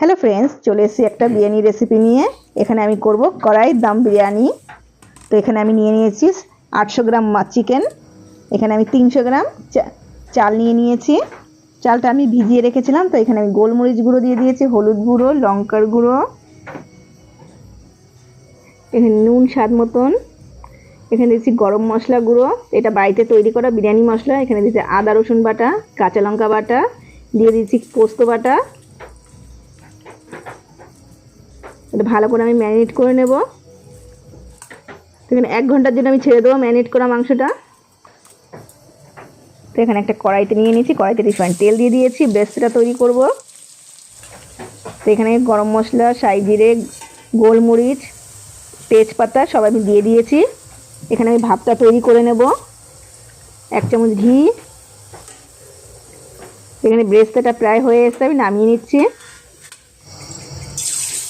Hello friends चले एसेছি একটা biryani recipe নিয়ে। এখানে আমি করব কড়াই দম বিরিয়ানি। তো এখানে আমি নিয়ে নিয়েছি 800 গ্রাম চিকেন। এখানে আমি 300 গ্রাম চাল নিয়ে নিয়েছি। চালটা আমি ভিজিয়ে রেখেছিলাম। তো এখানে আমি গোলমরিচ গুঁড়ো দিয়ে দিয়েছি, হলুদ গুঁড়ো, লঙ্কার গুঁড়ো, এখানে নুন স্বাদ মতন, এখানে দিয়েছি গরম মশলা গুঁড়ো, এটা বাড়িতে তৈরি করা বিরিয়ানি মশলা। এখানে দিয়েছি আদা রসুন বাটা, কাঁচা লঙ্কা বাটা, দিয়ে দিয়েছি পোস্ত বাটা। এটা ভালো করে আমি ম্যারিনেট করে নেব। এখানে 1 ঘন্টার জন্য আমি ছেড়ে দেবো ম্যারিনেট করা মাংসটা। তো এখানে একটা কড়াইতে নিয়ে নিয়েছি, কড়াইতে রিফাইন তেল দিয়ে দিয়েছি, ব্রেস্টটা তৈরি করব। তো এখানে গরম মশলা, শাহি জিরে, গোলমরিচ, তেজপাতা সব আমি দিয়ে দিয়েছি। এখানে আমি ভাতটা তৈরি করে নেব। 1 চামচ ঘি। এখানে ব্রেস্টটা প্রায় হয়ে এসেছে, আমি নামিয়ে নিচ্ছি।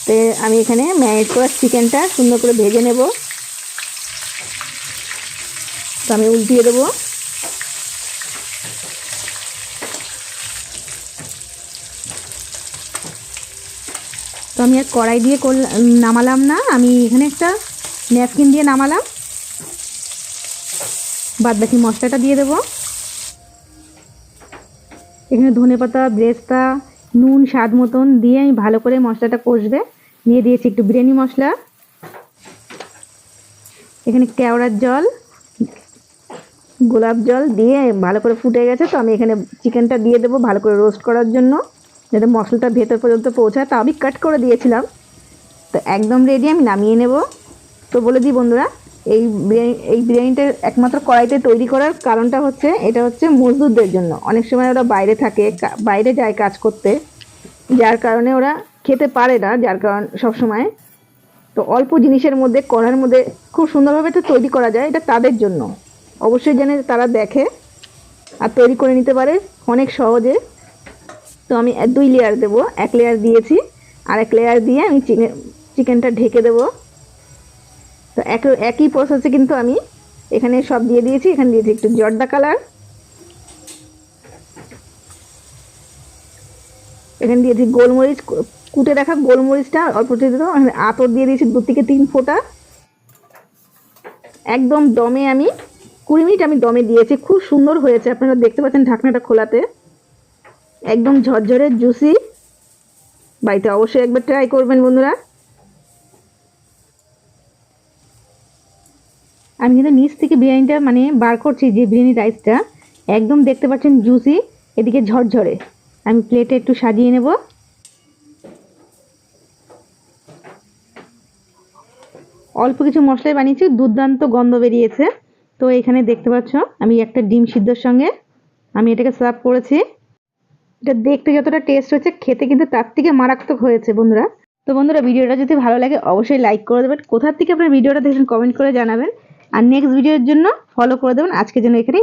তো আমি এখানে ম্যারিনেট করা চিকেনটা সুন্দর করে ভেজে নেব। তো আমি উল্টিয়ে দেবো। তো আমি আর কড়াই দিয়ে নামালাম না, আমি এখানে একটা ন্যাপকিন দিয়ে নামালাম। বাদ বাকি মশলাটা দিয়ে দেবো। এখানে ধনেপাতা, ব্রেস্তা, নুন স্বাদ মতন দিয়ে আমি ভালো করে মশলাটা কষবে। দিয়ে দিয়েছি একটু বিরিয়ানি মশলা, এখানে কেওড়ার জল, গোলাপ জল দিয়ে ভালো করে ফুটে গেছে। তো আমি এখানে চিকেনটা দিয়ে দেবো ভালো করে রোস্ট করার জন্য, যাতে মশলাটা ভেতর পর্যন্ত পৌঁছায়। তা আমি কাট করে দিয়েছিলাম। তো একদম রেডি, আমি নামিয়ে নেব। তো বলে দিই বন্ধুরা, এই বিরিয়ানিটা একমাত্র কড়াইতে তৈরি করার কারণটা হচ্ছে, এটা হচ্ছে মজদুরদের জন্য। অনেক সময় ওরা বাইরে থাকে, বাইরে যায় কাজ করতে, যার কারণে ওরা খেতে পারে না, যার কারণ সবসময়। তো অল্প জিনিসের মধ্যে কড়ার মধ্যে খুব সুন্দরভাবে এটা তৈরি করা যায়, এটা তাদের জন্য। অবশ্যই যেন তারা দেখে আর তৈরি করে নিতে পারে অনেক সহজে। তো আমি 2 লেয়ার দেবো, 1 লেয়ার দিয়েছি, আর 1 লেয়ার দিয়ে আমি চিকেনটা ঢেকে দেবো। তো একই প্রসেসে কিন্তু আমি এখানে সব দিয়ে দিয়েছি। এখানে দিয়েছি একটু জর্দা কালার, এখানে দিয়েছি গোলমরিচ, কুটে রাখা গোলমরিচটা অল্প দিয়ে দেবো। আতর দিয়ে দিয়েছি 2 থেকে 3 ফোঁটা। একদম দমে আমি 20 মিনিট আমি দমে দিয়েছি। খুব সুন্দর হয়েছে, আপনারা দেখতে পাচ্ছেন ঢাকনাটা খোলাতে, একদম ঝরঝরে জুসি। বাড়িতে অবশ্যই একবার ট্রাই করবেন বন্ধুরা। আমি কিন্তু নিচ থেকে বিরিয়ানিটা মানে বার করছি, যে বিরিয়ানি রাইসটা একদম দেখতে পাচ্ছেন জুসি, এদিকে ঝরঝরে। আমি প্লেটে একটু সাজিয়ে নেব। অল্প কিছু মশলাই বানিয়েছি, দুর্দান্ত গন্ধ বেরিয়েছে। তো এখানে দেখতে পাচ্ছ আমি একটা ডিম সিদ্ধর সঙ্গে আমি এটাকে সার্ভ করেছি। এটা দেখতে যতটা টেস্ট হয়েছে, খেতে কিন্তু তার থেকে মারাত্মক হয়েছে বন্ধুরা। তো বন্ধুরা, ভিডিওটা যদি ভালো লাগে অবশ্যই লাইক করে দেবেন। কোথা থেকে আপনার ভিডিওটা দেখেন কমেন্ট করে জানাবেন। আর নেক্সট ভিডিওর জন্য ফলো করে দেবেন। আজকের জন্য এখানেই।